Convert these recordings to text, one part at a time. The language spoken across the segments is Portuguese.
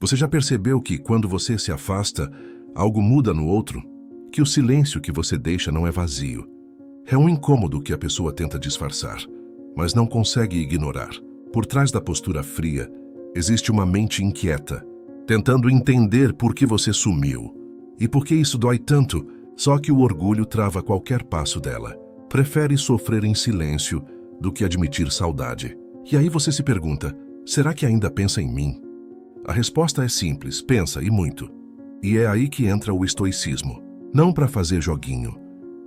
Você já percebeu que, quando você se afasta, algo muda no outro? Que o silêncio que você deixa não é vazio. É um incômodo que a pessoa tenta disfarçar, mas não consegue ignorar. Por trás da postura fria, existe uma mente inquieta, tentando entender por que você sumiu. E por que isso dói tanto? Só que o orgulho trava qualquer passo dela. Prefere sofrer em silêncio do que admitir saudade. E aí você se pergunta, será que ainda pensa em mim? A resposta é simples, pensa e muito. E é aí que entra o estoicismo. Não para fazer joguinho,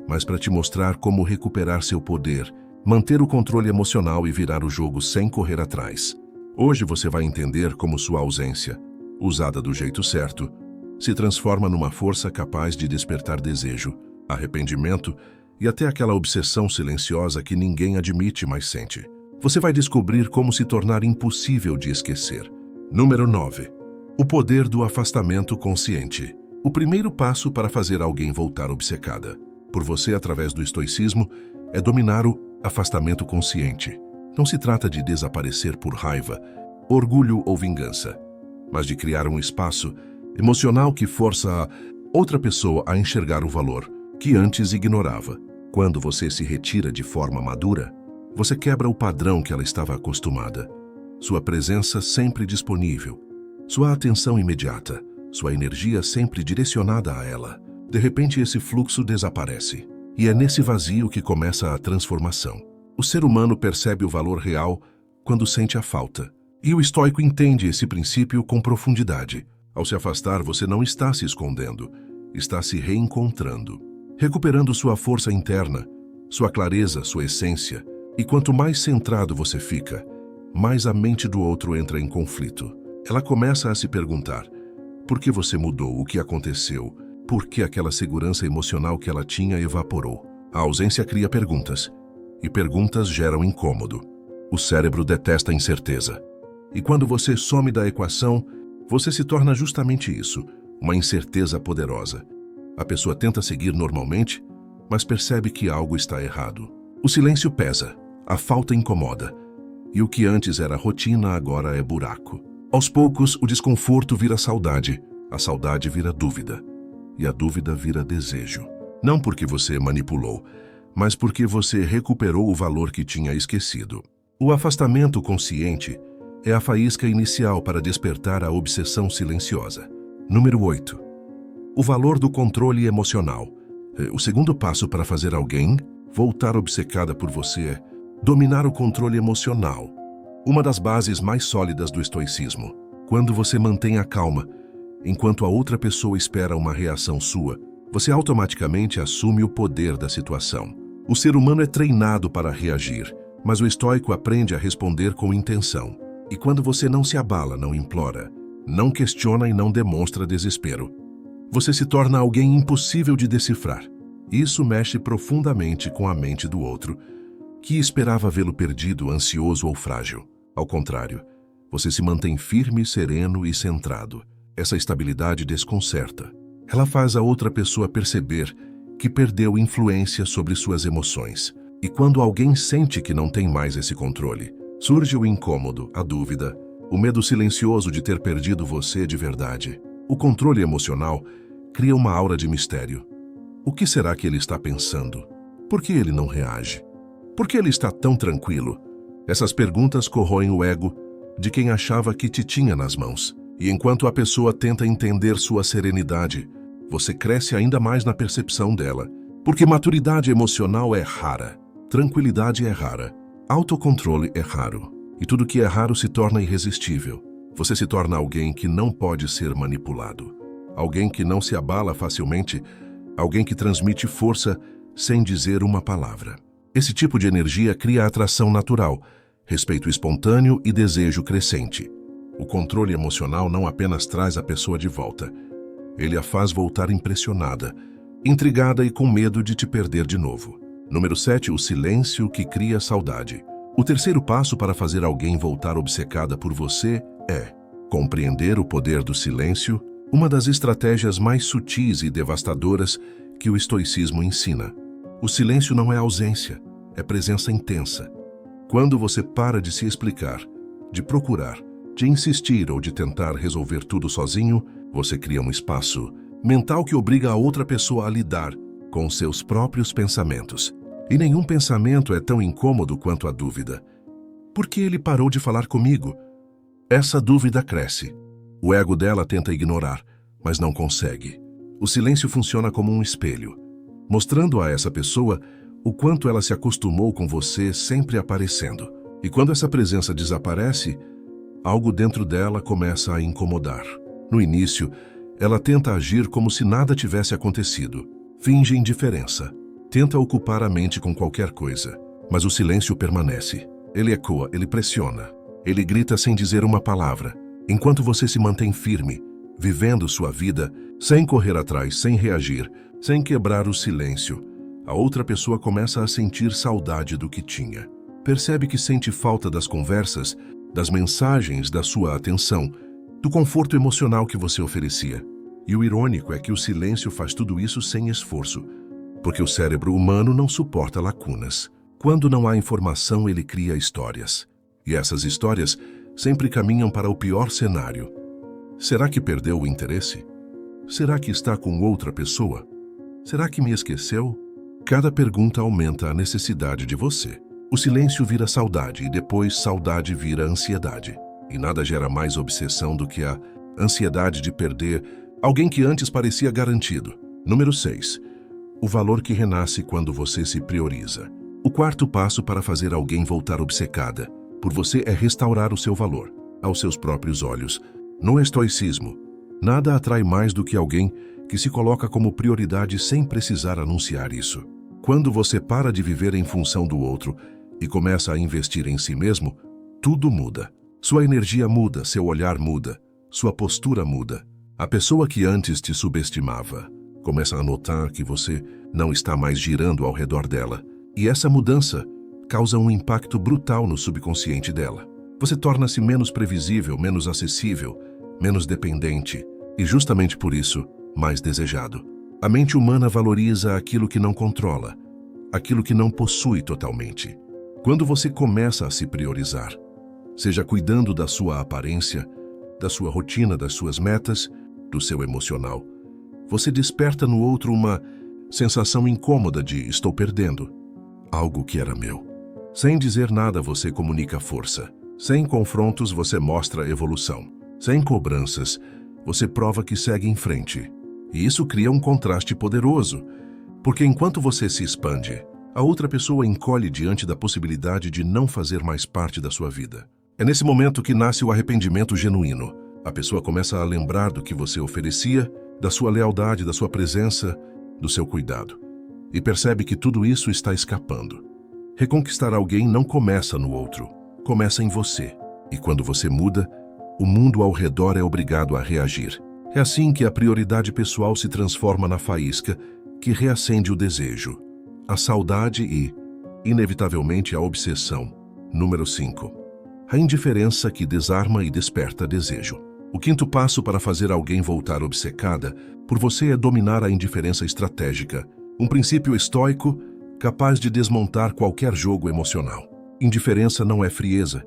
mas para te mostrar como recuperar seu poder, manter o controle emocional e virar o jogo sem correr atrás. Hoje você vai entender como sua ausência, usada do jeito certo, se transforma numa força capaz de despertar desejo, arrependimento e até aquela obsessão silenciosa que ninguém admite, mas sente. Você vai descobrir como se tornar impossível de esquecer. Número 9. O poder do afastamento consciente. O primeiro passo para fazer alguém voltar obcecada por você através do estoicismo é dominar o afastamento consciente. Não se trata de desaparecer por raiva, orgulho ou vingança, mas de criar um espaço emocional que força a outra pessoa a enxergar o valor que antes ignorava. Quando você se retira de forma madura, você quebra o padrão que ela estava acostumada. Sua presença sempre disponível, sua atenção imediata, sua energia sempre direcionada a ela. De repente esse fluxo desaparece. E é nesse vazio que começa a transformação. O ser humano percebe o valor real quando sente a falta. E o estoico entende esse princípio com profundidade. Ao se afastar, você não está se escondendo, está se reencontrando, recuperando sua força interna, sua clareza, sua essência. E quanto mais centrado você fica, mais a mente do outro entra em conflito. Ela começa a se perguntar: por que você mudou? O que aconteceu? Por que aquela segurança emocional que ela tinha evaporou? A ausência cria perguntas, e perguntas geram incômodo. O cérebro detesta a incerteza. E quando você some da equação, você se torna justamente isso, uma incerteza poderosa. A pessoa tenta seguir normalmente, mas percebe que algo está errado. O silêncio pesa, a falta incomoda, e o que antes era rotina agora é buraco. Aos poucos, o desconforto vira saudade, a saudade vira dúvida, e a dúvida vira desejo. Não porque você manipulou, mas porque você recuperou o valor que tinha esquecido. O afastamento consciente é a faísca inicial para despertar a obsessão silenciosa. Número 8. O valor do controle emocional. O segundo passo para fazer alguém voltar obcecada por você é dominar o controle emocional. Uma das bases mais sólidas do estoicismo. Quando você mantém a calma, enquanto a outra pessoa espera uma reação sua, você automaticamente assume o poder da situação. O ser humano é treinado para reagir, mas o estoico aprende a responder com intenção. E quando você não se abala, não implora, não questiona e não demonstra desespero, você se torna alguém impossível de decifrar. Isso mexe profundamente com a mente do outro, que esperava vê-lo perdido, ansioso ou frágil. Ao contrário, você se mantém firme, sereno e centrado. Essa estabilidade desconcerta. Ela faz a outra pessoa perceber que perdeu influência sobre suas emoções. E quando alguém sente que não tem mais esse controle, surge o incômodo, a dúvida, o medo silencioso de ter perdido você de verdade. O controle emocional cria uma aura de mistério. O que será que ele está pensando? Por que ele não reage? Por que ele está tão tranquilo? Essas perguntas corroem o ego de quem achava que te tinha nas mãos. E enquanto a pessoa tenta entender sua serenidade, você cresce ainda mais na percepção dela. Porque maturidade emocional é rara, tranquilidade é rara, autocontrole é raro. E tudo que é raro se torna irresistível. Você se torna alguém que não pode ser manipulado. Alguém que não se abala facilmente, alguém que transmite força sem dizer uma palavra. Esse tipo de energia cria atração natural, respeito espontâneo e desejo crescente. O controle emocional não apenas traz a pessoa de volta, ele a faz voltar impressionada, intrigada e com medo de te perder de novo. Número 7. O silêncio que cria saudade. O terceiro passo para fazer alguém voltar obcecada por você é compreender o poder do silêncio, uma das estratégias mais sutis e devastadoras que o estoicismo ensina. O silêncio não é ausência, é presença intensa. Quando você para de se explicar, de procurar, de insistir ou de tentar resolver tudo sozinho, você cria um espaço mental que obriga a outra pessoa a lidar com seus próprios pensamentos. E nenhum pensamento é tão incômodo quanto a dúvida. Por que ele parou de falar comigo? Essa dúvida cresce. O ego dela tenta ignorar, mas não consegue. O silêncio funciona como um espelho, mostrando a essa pessoa o quanto ela se acostumou com você sempre aparecendo. E quando essa presença desaparece, algo dentro dela começa a incomodar. No início, ela tenta agir como se nada tivesse acontecido. Finge indiferença. Tenta ocupar a mente com qualquer coisa. Mas o silêncio permanece. Ele ecoa, ele pressiona. Ele grita sem dizer uma palavra. Enquanto você se mantém firme, vivendo sua vida, sem correr atrás, sem reagir, sem quebrar o silêncio, a outra pessoa começa a sentir saudade do que tinha. Percebe que sente falta das conversas, das mensagens, da sua atenção, do conforto emocional que você oferecia. E o irônico é que o silêncio faz tudo isso sem esforço, porque o cérebro humano não suporta lacunas. Quando não há informação, ele cria histórias. E essas histórias sempre caminham para o pior cenário. Será que perdeu o interesse? Será que está com outra pessoa? Será que me esqueceu? Cada pergunta aumenta a necessidade de você. O silêncio vira saudade e depois saudade vira ansiedade. E nada gera mais obsessão do que a ansiedade de perder alguém que antes parecia garantido. Número 6. O valor que renasce quando você se prioriza. O quarto passo para fazer alguém voltar obcecada por você é restaurar o seu valor, aos seus próprios olhos. No estoicismo, nada atrai mais do que alguém que se coloca como prioridade sem precisar anunciar isso. Quando você para de viver em função do outro e começa a investir em si mesmo, tudo muda. Sua energia muda, seu olhar muda, sua postura muda. A pessoa que antes te subestimava começa a notar que você não está mais girando ao redor dela. E essa mudança causa um impacto brutal no subconsciente dela. Você torna-se menos previsível, menos acessível, menos dependente e, justamente por isso, mais desejado. A mente humana valoriza aquilo que não controla, aquilo que não possui totalmente. Quando você começa a se priorizar, seja cuidando da sua aparência, da sua rotina, das suas metas, do seu emocional, você desperta no outro uma sensação incômoda de estou perdendo algo que era meu. Sem dizer nada, você comunica força. Sem confrontos, você mostra evolução. Sem cobranças, você prova que segue em frente. E isso cria um contraste poderoso, porque enquanto você se expande, a outra pessoa encolhe diante da possibilidade de não fazer mais parte da sua vida. É nesse momento que nasce o arrependimento genuíno. A pessoa começa a lembrar do que você oferecia, da sua lealdade, da sua presença, do seu cuidado. E percebe que tudo isso está escapando. Reconquistar alguém não começa no outro, começa em você. E quando você muda, o mundo ao redor é obrigado a reagir. É assim que a prioridade pessoal se transforma na faísca que reacende o desejo, a saudade e, inevitavelmente, a obsessão. Número 5. A indiferença que desarma e desperta desejo. O quinto passo para fazer alguém voltar obcecada por você é dominar a indiferença estratégica, um princípio estoico capaz de desmontar qualquer jogo emocional. Indiferença não é frieza,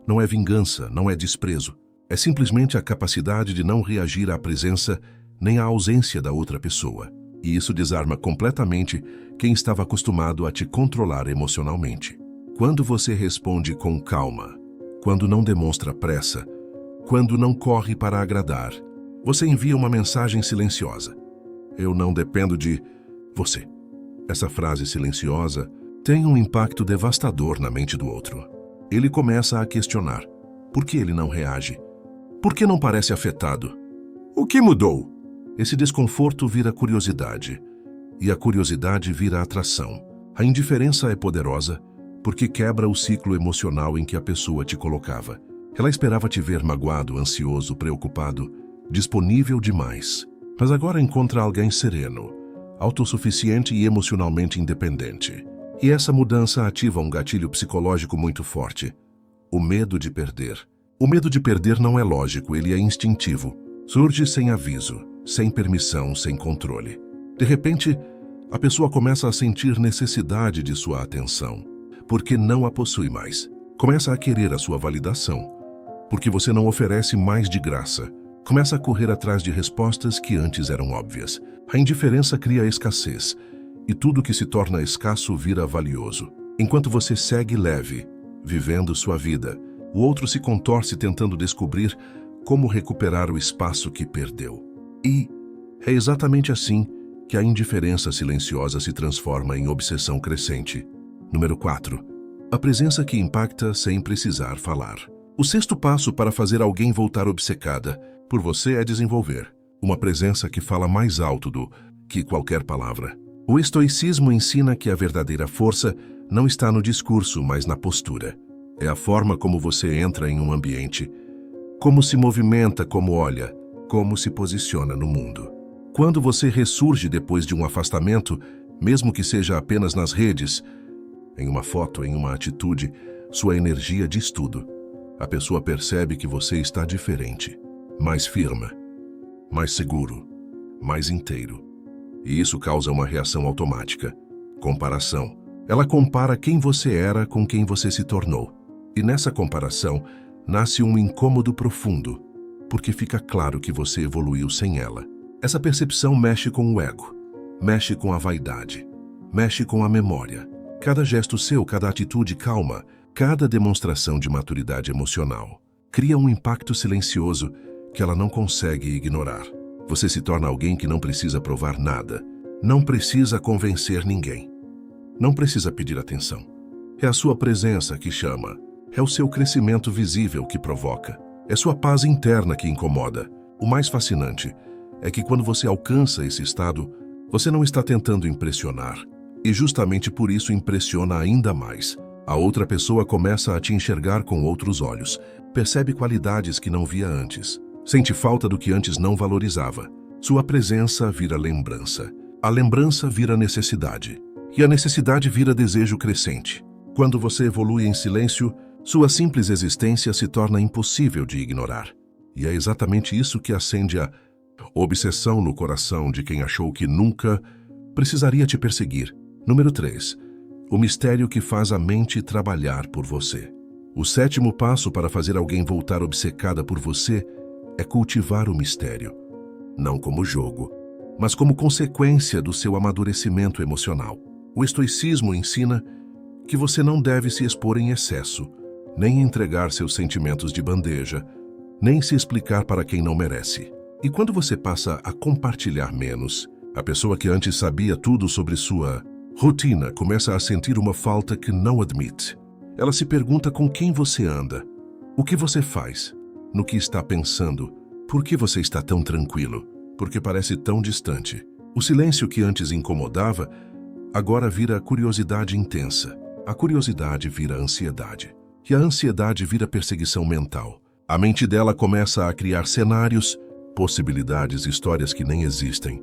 não é vingança, não é desprezo. É simplesmente a capacidade de não reagir à presença nem à ausência da outra pessoa. E isso desarma completamente quem estava acostumado a te controlar emocionalmente. Quando você responde com calma, quando não demonstra pressa, quando não corre para agradar, você envia uma mensagem silenciosa. Eu não dependo de você. Essa frase silenciosa tem um impacto devastador na mente do outro. Ele começa a questionar. Por que ele não reage? Por que não parece afetado? O que mudou? Esse desconforto vira curiosidade. E a curiosidade vira atração. A indiferença é poderosa porque quebra o ciclo emocional em que a pessoa te colocava. Ela esperava te ver magoado, ansioso, preocupado, disponível demais. Mas agora encontra alguém sereno, autossuficiente e emocionalmente independente. E essa mudança ativa um gatilho psicológico muito forte. O medo de perder. O medo de perder não é lógico, ele é instintivo. Surge sem aviso, sem permissão, sem controle. De repente, a pessoa começa a sentir necessidade de sua atenção, porque não a possui mais. Começa a querer a sua validação, porque você não oferece mais de graça. Começa a correr atrás de respostas que antes eram óbvias. A indiferença cria escassez, e tudo que se torna escasso vira valioso. Enquanto você segue leve, vivendo sua vida, o outro se contorce tentando descobrir como recuperar o espaço que perdeu. E é exatamente assim que a indiferença silenciosa se transforma em obsessão crescente. Número 4. A presença que impacta sem precisar falar. O sexto passo para fazer alguém voltar obcecada por você é desenvolver uma presença que fala mais alto do que qualquer palavra. O estoicismo ensina que a verdadeira força não está no discurso, mas na postura. É a forma como você entra em um ambiente, como se movimenta, como olha, como se posiciona no mundo. Quando você ressurge depois de um afastamento, mesmo que seja apenas nas redes, em uma foto, em uma atitude, sua energia diz tudo. A pessoa percebe que você está diferente, mais firme, mais seguro, mais inteiro. E isso causa uma reação automática. Comparação. Ela compara quem você era com quem você se tornou. E nessa comparação, nasce um incômodo profundo, porque fica claro que você evoluiu sem ela. Essa percepção mexe com o ego, mexe com a vaidade, mexe com a memória. Cada gesto seu, cada atitude calma, cada demonstração de maturidade emocional, cria um impacto silencioso que ela não consegue ignorar. Você se torna alguém que não precisa provar nada, não precisa convencer ninguém, não precisa pedir atenção. É a sua presença que chama, é o seu crescimento visível que provoca, é sua paz interna que incomoda. O mais fascinante é que quando você alcança esse estado, você não está tentando impressionar, e justamente por isso impressiona ainda mais. A outra pessoa começa a te enxergar com outros olhos, percebe qualidades que não via antes, sente falta do que antes não valorizava. Sua presença vira lembrança, a lembrança vira necessidade, e a necessidade vira desejo crescente. Quando você evolui em silêncio, sua simples existência se torna impossível de ignorar. E é exatamente isso que acende a obsessão no coração de quem achou que nunca precisaria te perseguir. Número 3. O mistério que faz a mente trabalhar por você. O sétimo passo para fazer alguém voltar obcecada por você é cultivar o mistério, não como jogo, mas como consequência do seu amadurecimento emocional. O estoicismo ensina que você não deve se expor em excesso, nem entregar seus sentimentos de bandeja, nem se explicar para quem não merece. E quando você passa a compartilhar menos, a pessoa que antes sabia tudo sobre sua rotina começa a sentir uma falta que não admite. Ela se pergunta com quem você anda, o que você faz, no que está pensando, por que você está tão tranquilo, porque parece tão distante. O silêncio que antes incomodava, agora vira curiosidade intensa. A curiosidade vira ansiedade. E a ansiedade vira perseguição mental. A mente dela começa a criar cenários, possibilidades, histórias que nem existem.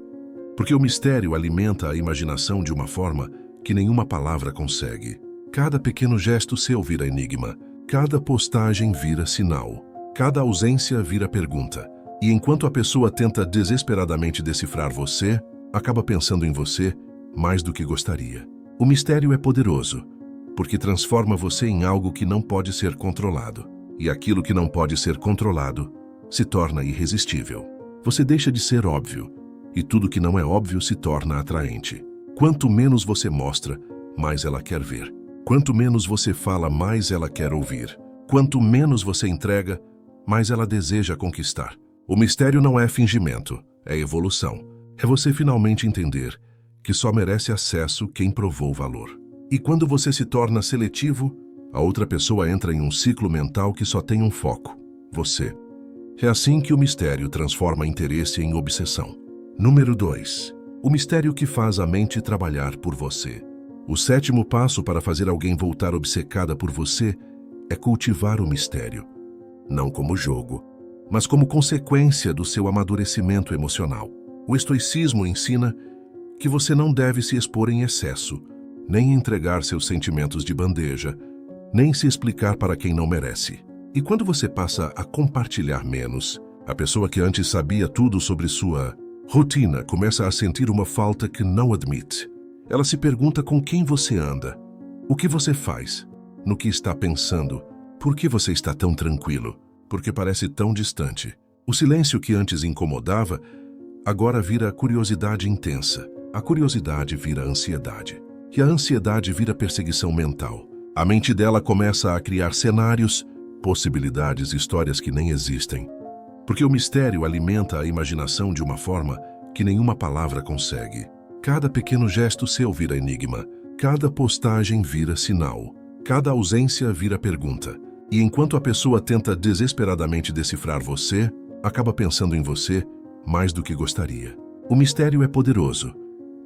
Porque o mistério alimenta a imaginação de uma forma que nenhuma palavra consegue. Cada pequeno gesto seu vira enigma, cada postagem vira sinal, cada ausência vira pergunta. E enquanto a pessoa tenta desesperadamente decifrar você, acaba pensando em você mais do que gostaria. O mistério é poderoso, porque transforma você em algo que não pode ser controlado. E aquilo que não pode ser controlado se torna irresistível. Você deixa de ser óbvio, e tudo que não é óbvio se torna atraente. Quanto menos você mostra, mais ela quer ver. Quanto menos você fala, mais ela quer ouvir. Quanto menos você entrega, mais ela deseja conquistar. O mistério não é fingimento, é evolução. É você finalmente entender que só merece acesso quem provou valor. E quando você se torna seletivo, a outra pessoa entra em um ciclo mental que só tem um foco: você. É assim que o mistério transforma interesse em obsessão. Número 2. O mistério que faz a mente trabalhar por você. O sétimo passo para fazer alguém voltar obcecada por você é cultivar o mistério, não como jogo, mas como consequência do seu amadurecimento emocional. O estoicismo ensina que você não deve se expor em excesso, nem entregar seus sentimentos de bandeja, nem se explicar para quem não merece. E quando você passa a compartilhar menos, a pessoa que antes sabia tudo sobre sua rotina começa a sentir uma falta que não admite. Ela se pergunta com quem você anda, o que você faz, no que está pensando, por que você está tão tranquilo, porque parece tão distante. O silêncio que antes incomodava, agora vira curiosidade intensa. A curiosidade vira ansiedade. E a ansiedade vira perseguição mental. A mente dela começa a criar cenários, possibilidades, histórias que nem existem. Porque o mistério alimenta a imaginação de uma forma que nenhuma palavra consegue. Cada pequeno gesto seu vira enigma. Cada postagem vira sinal. Cada ausência vira pergunta. E enquanto a pessoa tenta desesperadamente decifrar você, acaba pensando em você mais do que gostaria. O mistério é poderoso,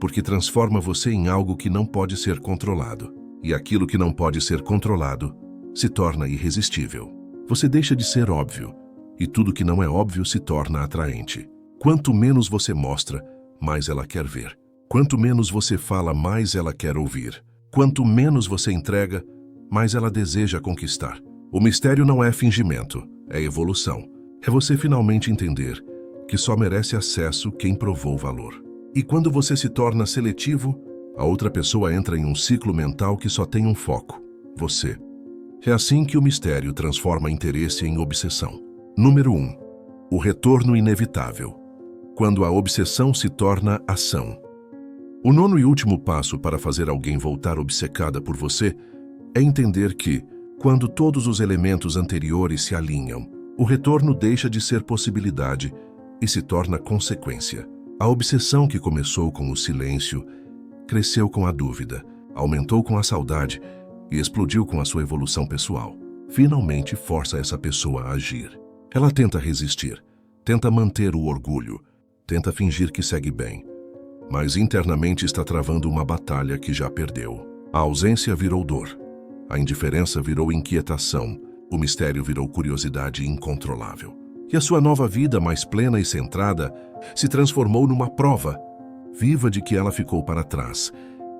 porque transforma você em algo que não pode ser controlado. E aquilo que não pode ser controlado se torna irresistível. Você deixa de ser óbvio, e tudo que não é óbvio se torna atraente. Quanto menos você mostra, mais ela quer ver. Quanto menos você fala, mais ela quer ouvir. Quanto menos você entrega, mais ela deseja conquistar. O mistério não é fingimento, é evolução. É você finalmente entender que só merece acesso quem provou valor. E quando você se torna seletivo, a outra pessoa entra em um ciclo mental que só tem um foco: você. É assim que o mistério transforma interesse em obsessão. Número 1. O retorno inevitável. Quando a obsessão se torna ação. O nono e último passo para fazer alguém voltar obcecada por você é entender que, quando todos os elementos anteriores se alinham, o retorno deixa de ser possibilidade e se torna consequência. A obsessão que começou com o silêncio cresceu com a dúvida, aumentou com a saudade e explodiu com a sua evolução pessoal. Finalmente força essa pessoa a agir. Ela tenta resistir, tenta manter o orgulho, tenta fingir que segue bem, mas internamente está travando uma batalha que já perdeu. A ausência virou dor, a indiferença virou inquietação, o mistério virou curiosidade incontrolável. E a sua nova vida, mais plena e centrada, se transformou numa prova viva de que ela ficou para trás.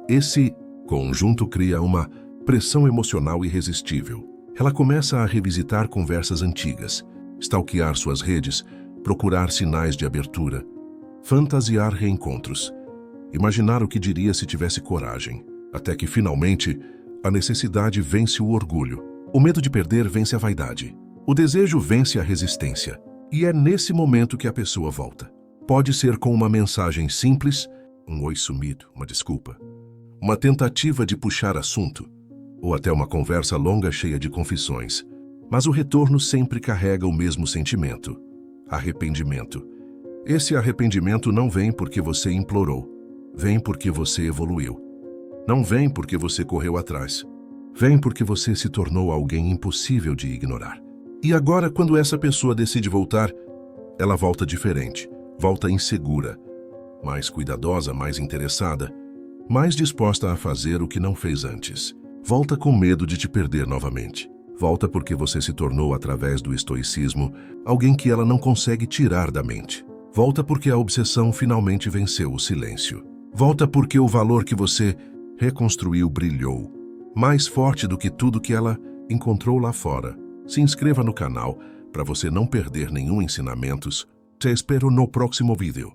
Esse conjunto cria uma pressão emocional irresistível. Ela começa a revisitar conversas antigas, stalkear suas redes, procurar sinais de abertura, fantasiar reencontros, imaginar o que diria se tivesse coragem, até que finalmente a necessidade vence o orgulho. O medo de perder vence a vaidade. O desejo vence a resistência. E é nesse momento que a pessoa volta. Pode ser com uma mensagem simples, um oi sumido, uma desculpa, uma tentativa de puxar assunto, ou até uma conversa longa cheia de confissões. Mas o retorno sempre carrega o mesmo sentimento: arrependimento. Esse arrependimento não vem porque você implorou, vem porque você evoluiu. Não vem porque você correu atrás, vem porque você se tornou alguém impossível de ignorar. E agora, quando essa pessoa decide voltar, ela volta diferente, volta insegura, mais cuidadosa, mais interessada, mais disposta a fazer o que não fez antes. Volta com medo de te perder novamente. Volta porque você se tornou, através do estoicismo, alguém que ela não consegue tirar da mente. Volta porque a obsessão finalmente venceu o silêncio. Volta porque o valor que você reconstruiu brilhou, mais forte do que tudo que ela encontrou lá fora. Se inscreva no canal para você não perder nenhum ensinamentos. Te espero no próximo vídeo.